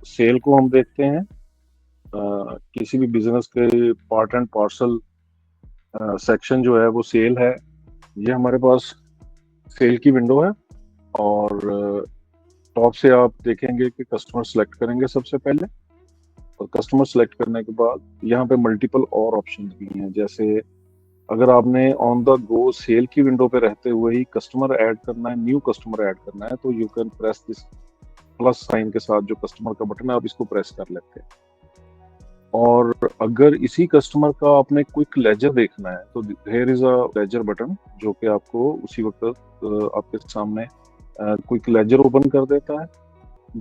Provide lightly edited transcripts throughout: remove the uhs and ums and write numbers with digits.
Cell को हम देखते हैं। किसी भी बिजनेस के पार्ट एंड पार्सल सेक्शन जो है वो सेल है। ये हमारे पास सेल की विंडो है। और टॉप से आप देखेंगे कि कस्टमर सेलेक्ट करेंगे सबसे पहले। और कस्टमर सेलेक्ट करने के बाद यहाँ पे मल्टीपल और ऑप्शन भी हैं। जैसे अगर आपने ऑन द गो सेल की विंडो पे रहते हुए ही कस्टमर ऐड करना है, न्यू कस्टमर ऐड करना है, तो you can press this plus sign के साथ जो कस्टमर का बटन है, आप इसको प्रेस कर लेते हैं। और अगर इसी कस्टमर का आपने क्विक लेजर देखना है तो here is a ledger button, जो कि आपको उसी वक्त आपके सामने क्विक लेजर ओपन कर देता है,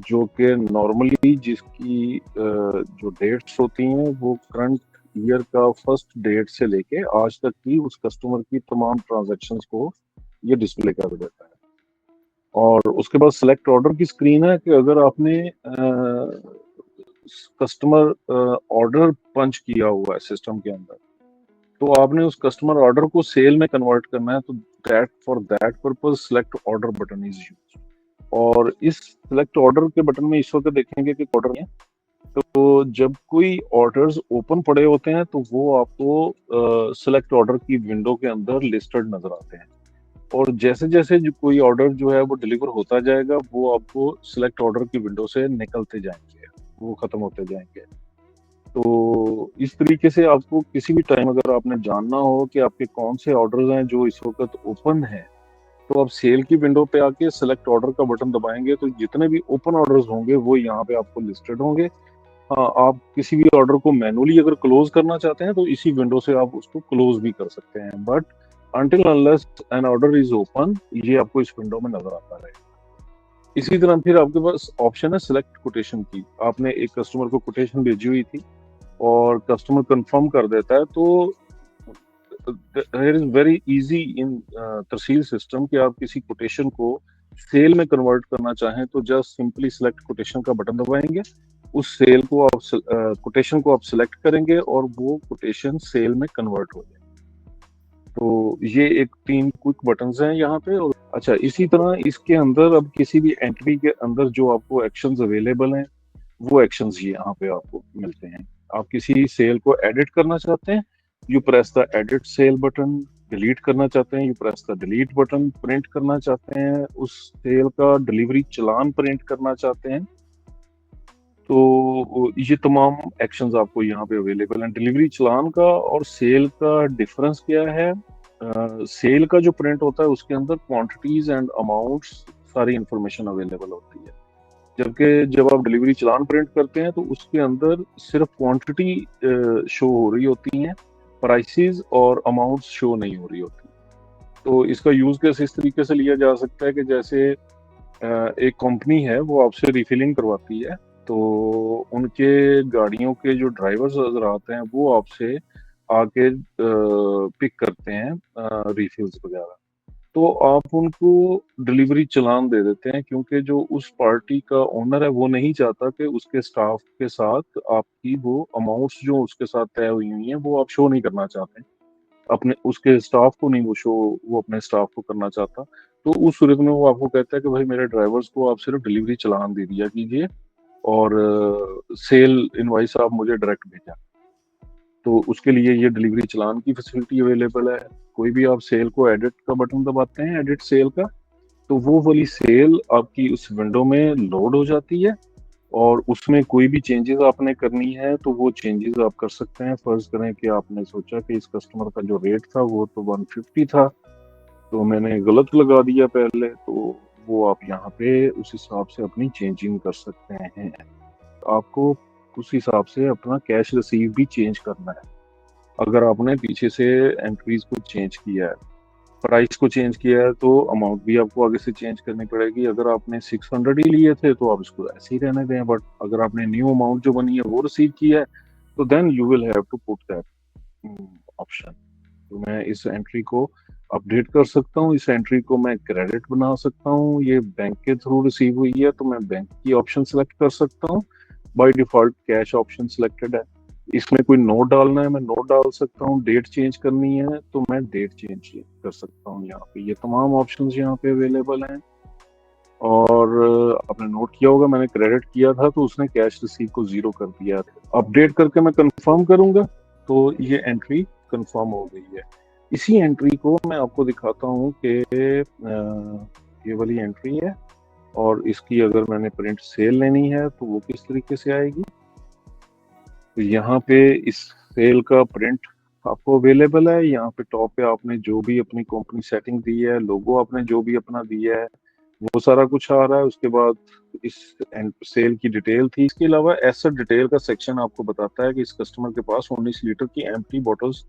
जो कि नॉर्मली जिसकी जो डेट्स होती हैं वो करंट ईयर का फर्स्ट डेट से लेके आज तक की उस कस्टमर की तमाम ट्रांजैक्शंस को ये डिस्प्ले कर देता है। और उसके बाद सेलेक्ट ऑर्डर की स्क्रीन है कि अगर आपने कस्टमर ऑर्डर पंच किया हुआ है सिस्टम के अंदर, तो आपने उस कस्टमर ऑर्डर को सेल में कन्वर्ट करना है, तो that for that purpose select order button is used. और इस सिलेक्ट ऑर्डर के बटन में इस वक्त देखेंगे कि ऑर्डर है, तो जब कोई ऑर्डर्स ओपन पड़े होते हैं तो वो आपको सिलेक्ट ऑर्डर की विंडो के अंदर लिस्टेड नजर आते हैं। और जैसे जैसे जो कोई ऑर्डर जो है वो डिलीवर होता जाएगा, वो आपको सिलेक्ट ऑर्डर की विंडो से निकलते जाएंगे, वो खत्म होते जाएंगे। तो इस तरीके से आपको किसी भी टाइम अगर आपने जानना हो कि आपके कौन से ऑर्डर्स हैं जो इस वक्त ओपन है, तो आप सेल की विंडो पे आके सेलेक्ट ऑर्डर का बटन दबाएंगे तो जितने भी ओपन ऑर्डर्स होंगे वो यहाँ पे आपको लिस्टेड होंगे। हाँ, आप किसी भी ऑर्डर को मैनुअली अगर क्लोज करना चाहते हैं तो इसी विंडो से आप उसको क्लोज भी कर सकते हैं, but until unless an order is open, ये आपको इस विंडो में नजर आता रहेगा। इसी तरह फिर आपके पास ऑप्शन है सिलेक्ट कोटेशन की। आपने एक कस्टमर को कोटेशन भेजी हुई थी और कस्टमर कंफर्म कर देता है, तो इज वेरी इजी इन तरसील सिस्टम कि आप किसी कोटेशन को सेल में कन्वर्ट करना चाहें तो जस्ट सिंपली सिलेक्ट कोटेशन का बटन दबाएंगे, उस सेल को आप कोटेशन को आप सिलेक्ट करेंगे और वो कोटेशन सेल में कन्वर्ट हो जाए। तो ये एक 3 क्विक बटन्स हैं यहाँ पे। और अच्छा, इसी तरह इसके अंदर अब किसी भी एंट्री के अंदर जो आपको एक्शंस अवेलेबल हैं, वो एक्शंस यहाँ पे आपको मिलते हैं। आप किसी सेल को एडिट करना चाहते हैं, you press the edit cell button. Delete करना चाहते हैं, you press the delete button. Print करना चाहते हैं, उस सेल का डिलीवरी चालान प्रिंट करना चाहते हैं, तो ये तमाम एक्शंस आपको यहाँ पे अवेलेबल हैं। डिलीवरी चालान का और सेल का डिफरेंस क्या है? सेल का जो प्रिंट होता है उसके अंदर क्वांटिटीज एंड अमाउंट्स सारी इंफॉर्मेशन अवेलेबल होती है, जबकि जब आप डिलीवरी चालान प्रिंट करते हैं तो उसके अंदर सिर्फ क्वांटिटी शो हो रही होती हैं, प्राइसेस और अमाउंट्स शो नहीं हो रही होती। तो इसका यूज कैसे इस तरीके से लिया जा सकता है कि जैसे एक कंपनी है वो आपसे रिफिलिंग करवाती है, तो उनके गाड़ियों के जो ड्राइवर्स नजर आते हैं वो आपसे आके पिक करते हैं रिफिल्स वगैरह। तो आप उनको डिलीवरी चालान दे देते हैं, क्योंकि जो उस पार्टी का ओनर है वो नहीं चाहता कि उसके स्टाफ के साथ आपकी वो अमाउंट्स जो उसके साथ तय हुई हुई हैं वो आप शो नहीं करना चाहते, अपने उसके स्टाफ को नहीं वो शो, वो अपने स्टाफ को करना चाहता। तो उस सूरत में वो आपको कहता है कि भाई मेरे ड्राइवर्स को आप सिर्फ डिलीवरी चालान दे दिया कीजिए और सेल इनवॉइस आप मुझे डायरेक्ट भेजा। तो उसके लिए ये डिलीवरी चालान की फैसिलिटी अवेलेबल है। कोई भी आप सेल को एडिट का बटन दबाते हैं, एडिट सेल का, तो वो वाली सेल आपकी उस विंडो में लोड हो जाती है और उसमें कोई भी चेंजेस आपने करनी है तो वो चेंजेस आप कर सकते हैं। फर्ज करें कि आपने सोचा कि इस कस्टमर का जो रेट था वो तो 150 था, तो मैंने गलत लगा दिया पहले, तो वो आप यहाँ पे उस हिसाब से अपनी चेंजिंग कर सकते हैं। आपको उस हिसाब से अपना कैश रिसीव भी चेंज करना है। अगर आपने पीछे से एंट्रीज को चेंज किया है, प्राइस को चेंज किया है, तो अमाउंट भी आपको आगे से चेंज करनी पड़ेगी। अगर आपने 600 ही लिए थे तो आप इसको ऐसे ही रहने दें, बट अगर आपने न्यू अमाउंट जो बनी है वो रिसीव किया है तो then you will have to put that option. तो मैं इस एंट्री को अपडेट कर सकता हूँ, इस एंट्री को मैं क्रेडिट बना सकता हूँ। ये बैंक के थ्रू रिसीव हुई है तो मैं बैंक की ऑप्शन सेलेक्ट कर सकता हूँ। By default cash option selected है। इसमें कोई नोट डालना है मैं नोट डाल सकता हूँ, डेट चेंज करनी है तो मैं डेट चेंज कर सकता हूँ। यहाँ पे ये तमाम ऑप्शंस यहाँ पे अवेलेबल हैं। और आपने नोट किया होगा मैंने क्रेडिट किया था तो उसने कैश रिसीव को 0 कर दिया। अपडेट करके मैं कंफर्म करूंगा तो ये एंट्री कंफर्म हो गई है। इसी एंट्री को मैं आपको दिखाता हूँ कि ये वाली एंट्री है और इसकी अगर मैंने प्रिंट सेल लेनी है तो वो किस तरीके से आएगी। तो यहाँ पे इस सेल का प्रिंट आपको अवेलेबल है। यहाँ पे टॉप पे आपने जो भी अपनी कंपनी सेटिंग दी है, लोगो आपने जो भी अपना दिया है वो सारा कुछ आ रहा है। उसके बाद इस सेल की डिटेल थी। इसके अलावा एसेट डिटेल का सेक्शन आपको बताता है कि इस कस्टमर के पास 19 लीटर की एम्प्टी बॉटल्स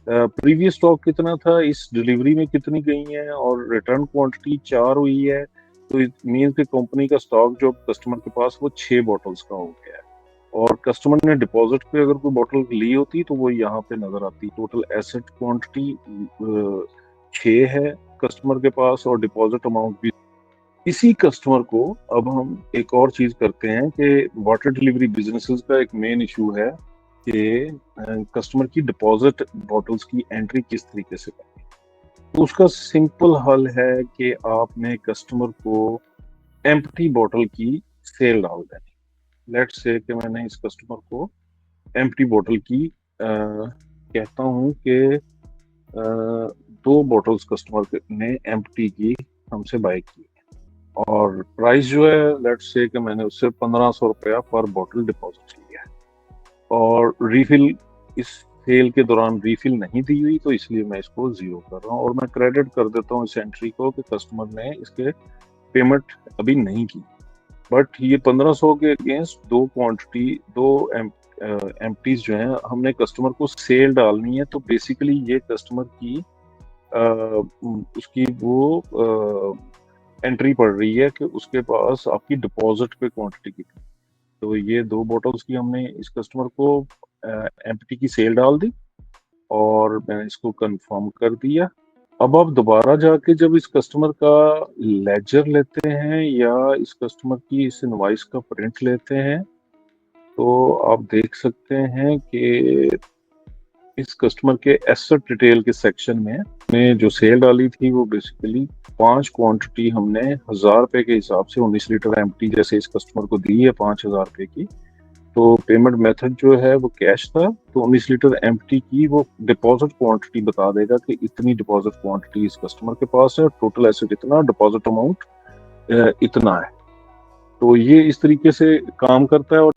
प्रीवियस स्टॉक कितना था, इस डिलीवरी में कितनी गई है और रिटर्न क्वांटिटी 4 हुई है। तो इट मीन कि कंपनी का स्टॉक जो कस्टमर के पास वो 6 बॉटल्स का हो गया है। और कस्टमर ने डिपॉजिट पे अगर कोई बॉटल ली होती तो वो यहाँ पे नजर आती। टोटल एसेट क्वांटिटी 6 है कस्टमर के पास और डिपॉजिट अमाउंट भी। इसी कस्टमर को अब हम एक और चीज करते हैं कि वाटर डिलीवरी बिजनेसेस का एक मेन इशू है कि कस्टमर की डिपॉजिट बॉटल्स की एंट्री किस तरीके से करनी है। तो उसका सिंपल हल है कि आपने कस्टमर को एम्प्टी बॉटल की सेल डाल देनी। लेट्स से कि मैंने इस कस्टमर को एम्प्टी बॉटल की कहता हूँ कि 2 बॉटल्स कस्टमर ने एम्प्टी की हमसे बाय की और प्राइस जो है लेट्स से कि मैंने उससे 1500 रुपया पर बॉटल डिपॉजिट लिया है और रिफिल इस सेल के दौरान रिफिल नहीं दी हुई तो इसलिए मैं इसको 0 कर रहा हूँ और मैं क्रेडिट कर देता हूँ इस एंट्री को कि कस्टमर ने इसके पेमेंट अभी नहीं की। बट ये 1500 के अगेंस्ट दो एम्प्टीज जो है हमने कस्टमर को सेल डालनी है। तो बेसिकली ये कस्टमर की उसकी वो एंट्री पड़ रही है कि उसके पास आपकी डिपॉजिट पे क्वांटिटी कितनी। तो ये 2 बॉटल्स की हमने इस कस्टमर को एम्प्टी की सेल डाल दी और मैंने इसको कंफर्म कर दिया। अब आप दोबारा जाके जब इस कस्टमर का लेजर लेते हैं या इस कस्टमर की इस इनवॉइस का प्रिंट लेते हैं तो आप देख सकते हैं कि इस कस्टमर के एसेट डिटेल के सेक्शन में जो सेल डाली थी वो बेसिकली 5 क्वांटिटी हमने 1000 रुपए के हिसाब से 19 लीटर एम्प्टी जैसे इस कस्टमर को दी है 5000 रुपए की। तो पेमेंट मेथड जो है वो कैश था। तो 19 लीटर एम्प्टी की वो डिपॉजिट क्वांटिटी बता देगा कि इतनी डिपॉजिट क्वांटिटी इस कस्टमर के पास है, टोटल एसेट इतना, डिपॉजिट अमाउंट इतना है। तो ये इस तरीके से काम करता है। और